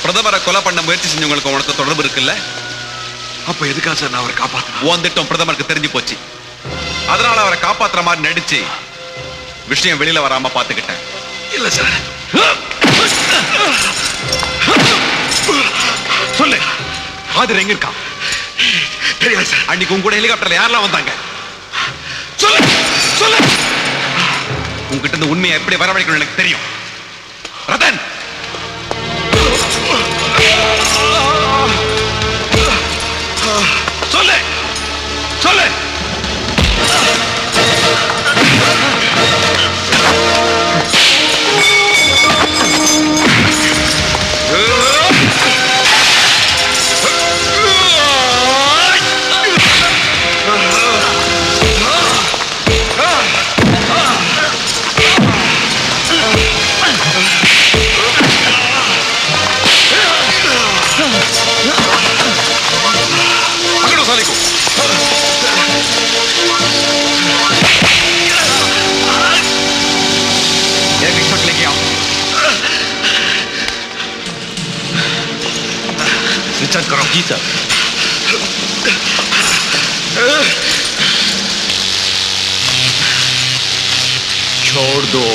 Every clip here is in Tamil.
பிரதமரை கொலை பண்ண முயற்சி செஞ்சவங்களுக்கு உனக்கு தொடர்பு இருக்குல்ல? அப்ப எதுக்கா சார் நான் அவரை காப்பாத்தணும்? உன் திட்டம் பிரதமருக்கு தெரிஞ்சு போச்சு. அதனால அவரை காப்பாத்துற மாதிரி நடிச்சு விஷயம் வெளியில வராம பாத்துக்கிட்டேன். இல்ல சார். சொல்லு, ஆதிர் எங்க இருக்கா? தெரியாது சார். அன்னைக்கு உங்க கூட ஹெலிகாப்டர்ல யாரெல்லாம் வந்தாங்க? சொல்லு சொல்லு. உங்ககிட்ட இருந்து உண்மையை எப்படி வரவழைக்கணும் எனக்கு தெரியும். ரதன், சொல்லு சொல்லு. रिचार्ज करो। जी सर। छोड़ दो।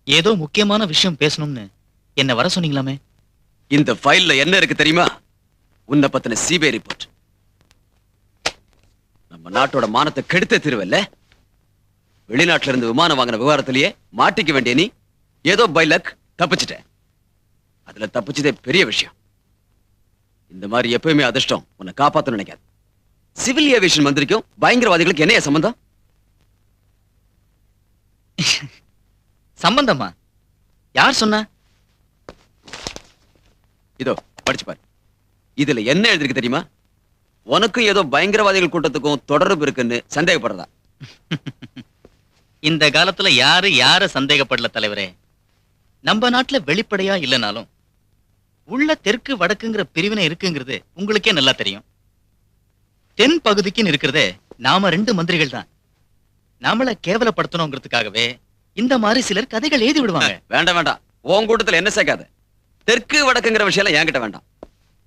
ஏதோ முக்கியமான விஷயம் பேசணும்னு என்ன வர சொன்னீங்களாமே? இந்த ஃபைல்ல என்ன இருக்கு தெரியுமா? உன்னை பத்தின சிபிஐ ரிப்போர்ட். நம்ம நாட்டோட மானத்தை கெடுத்த திருவல்ல. வெளிநாட்டுல இருந்து விமானம் வாங்கின விவகாரத்திலேயே மாட்டிக்க வேண்டிய நீ ஏதோ பை லக் தப்பிச்சிட்ட. அதுல தப்பிச்சதே பெரிய விஷயம். இந்த மாதிரி எப்பயுமே அதிர்ஷ்டம் உன்னை காப்பாத்தணும்னு நினைக்காது. சிவில் ஏவியேஷன் மந்திரிக்கும் பயங்கரவாதிகளுக்கு என்ன சம்பந்தம்? சம்பந்தமா? யார் சொன்னா? இதோ படிச்சு பாரு. இதுல என்ன எழுதிருக்கு தெரியுமா? உனக்கும் ஏதோ பயங்கரவாதிகள் கூட்டத்துக்கும் தொடர்பு இருக்குன்னு சந்தேகப்படுறதா? இந்த காலத்துல யாரு யார சந்தேகப்படல தலைவரே. நம்ம நாட்டுல வெளிப்படையா இல்லைனாலும் உள்ள தெற்கு வடக்குங்கிற பிரிவினை இருக்குங்கிறது உங்களுக்கே நல்லா தெரியும். தென் பகுதிக்குன்னு இருக்கிறதே நாம 2 மந்திரிகள் தான். நாமளை கேவலப்படுத்தணுங்கிறதுக்காகவே இந்த மாதிரி சிலர் கதைகள் எழுதி விடுவாங்க. வேண்டாம் வேண்டாம், உன் கூட்டத்துல என்ன சேர்க்காத. தெற்கு வடக்குங்கிற விஷயம் என்கிட்ட வேண்டாம்.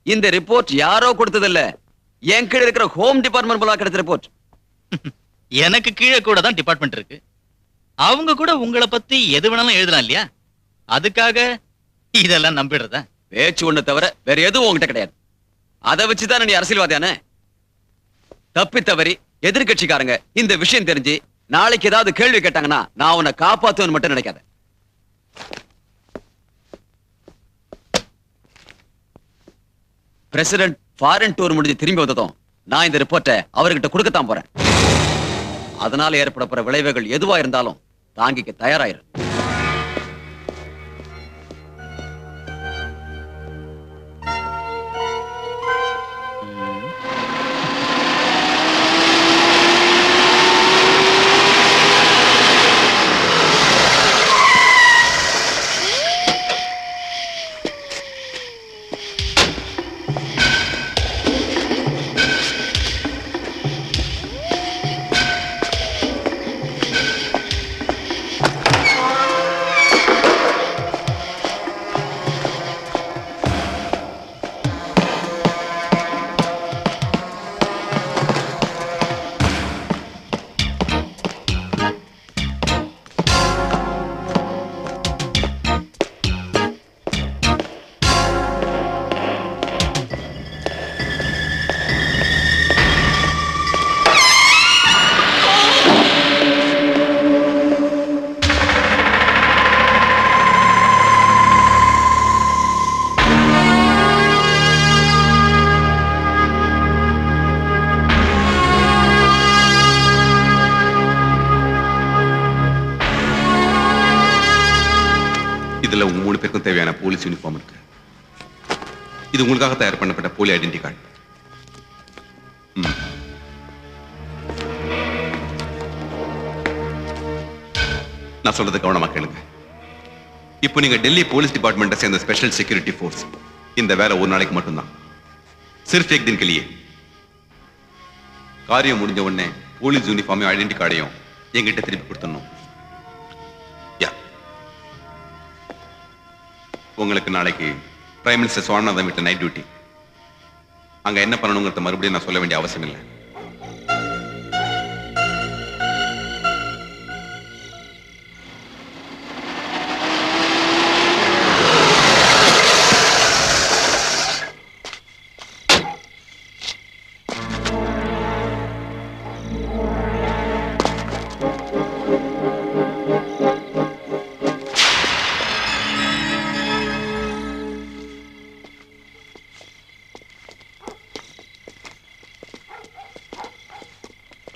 இந்த ரிப்போர்ட் யாரோ கொடுத்தது இல்ல, என் கீழ இருக்கிற ஹோம் டிபார்ட்மெண்ட் மூலமா கிடைச்ச ரிப்போர்ட். எனக்கு கீழே கூட தான் டிபார்ட்மெண்ட் இருக்கு. அவங்க கூட உங்களை பத்தி எது வேணாலும் எழுதலாம் இல்லையா? அதுக்காக இதெல்லாம் நம்பிடுறதா? பேச்சு ஒண்ணு தவிர வேற எதுவும் உங்ககிட்ட கிடையாது. அதை வச்சுதான் நீ அரசியல்வாதியான. தப்பி தவறி எதிர்கட்சிக்காரங்க இந்த விஷயம் தெரிஞ்சு நாளைக்கு ஏதாவது கேள்வி கேட்டாங்கன்னா நான் உன்னை காப்பாத்துவேன்னு மட்டும் நினைக்காத. பிரசிடென்ட் ஃபாரின் டூர் முடிஞ்சு திரும்பி வந்ததும் நான் இந்த ரிப்போர்ட்டை அவர்கிட்ட கொடுக்கத்தான் போறேன். அதனால ஏற்பட போற விளைவுகள் எதுவா இருந்தாலும் தாங்கிக்க தயாராயிரு. இதுல உங்க 3 பேருக்கும் தேவையான போலீஸ் யூனிஃபார்ம் இருக்கு. இது உங்களுக்காக தயார் பண்ணப்பட்ட போலி ஐடென்டி கார்டு. நான் சொல்றது கவனமா கேளுங்க. இப்போ நீங்க டெல்லி போலீஸ் டிபார்ட்மெண்ட்டை சேர்ந்த ஸ்பெஷல் செக்யூரிட்டி ஃபோர்ஸ். இந்த வேலை ஒரு நாளைக்கு மட்டும்தான். சிர்ஃப் एक दिन के लिए. காரியம் முடிஞ்ச உடனே போலீஸ் யூனிஃபார்மையும் ஐடென்டி கார்டையும் என்கிட்ட திருப்பி கொடுத்துடணும். யா, உங்களுக்கு நாளைக்கு பிரைம் மினிஸ்டர் சுவாமிநாதன் வீட்டு நைட் டியூட்டி. அங்க என்ன பண்ணணுங்கிறத மறுபடியும் நான் சொல்ல வேண்டிய அவசியம் இல்லை.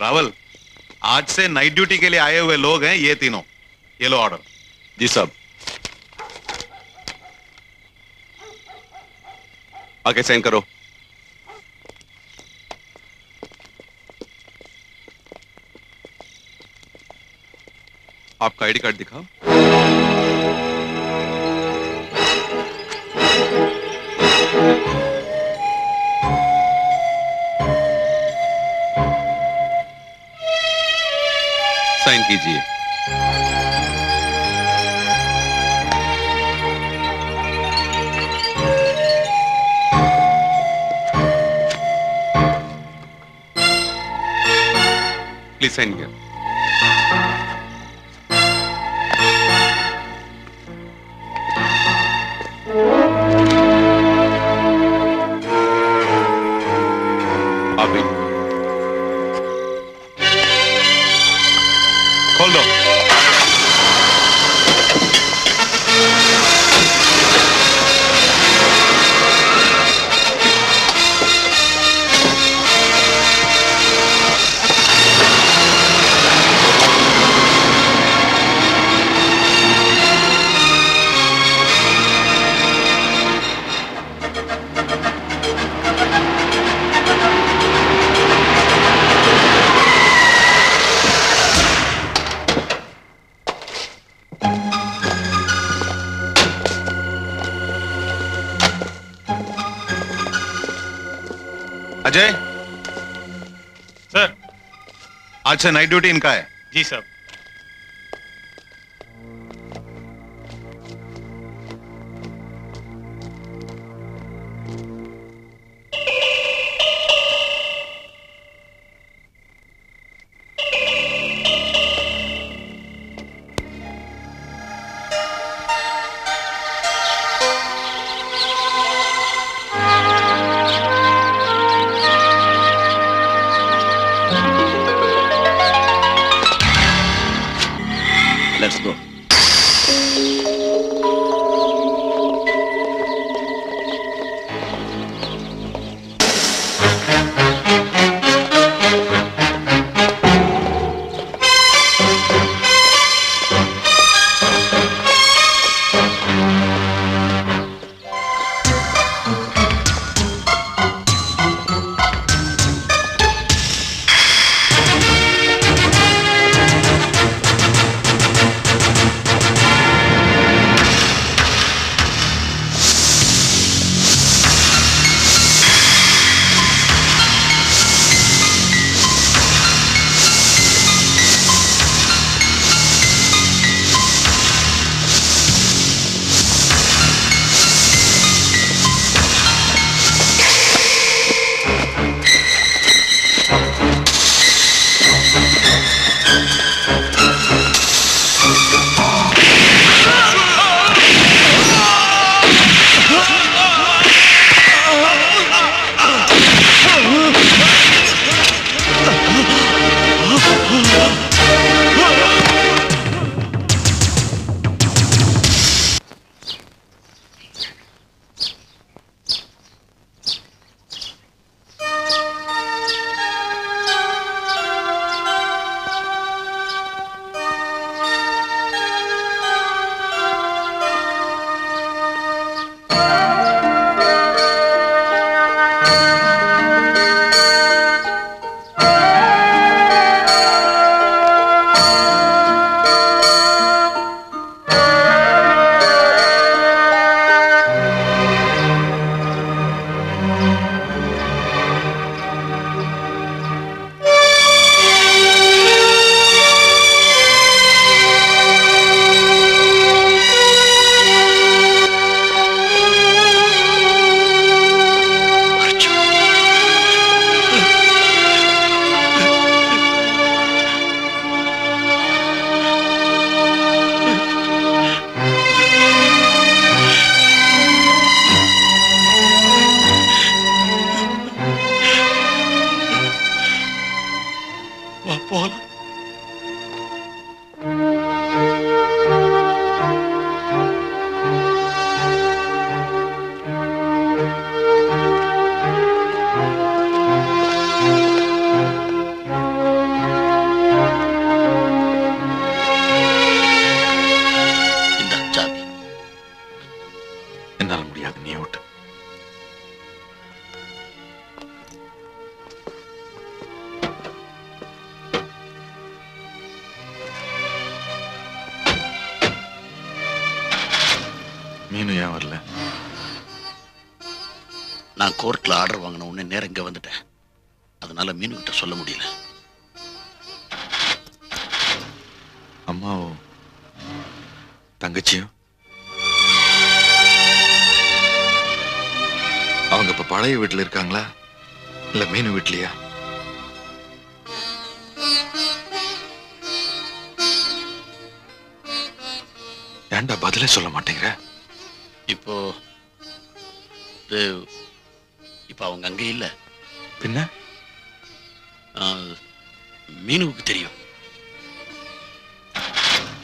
रावल, आज से नाइट ड्यूटी के लिए आए हुए लोग हैं ये तीनों. ये लो ऑर्डर. जी साहब. आगे साइन करो. आपका आईडी कार्ड दिखाओ. साइन कीजिए. प्लीज साइन किया. आप भी खोल दो. अजय सर, आज से नाइट ड्यूटी इनका है. जी सर. Let's go. மீனு ஏன் வரல? நான் கோர்ட்ல ஆர்டர் வாங்கின உடனே நேரம் இங்க வந்துட்டேன். அதனால மீனு கிட்ட சொல்ல முடியல. அம்மாவும் தங்கச்சியும் அவங்க இப்ப பழைய வீட்டுல இருக்காங்களா இல்ல மீனு வீட்லயா? ஏன்டா பதிலே சொல்ல மாட்டேங்கிற? இப்போ இப்போ அவங்க அங்க இல்ல. பின்ன மீனுவுக்கு தெரியும்.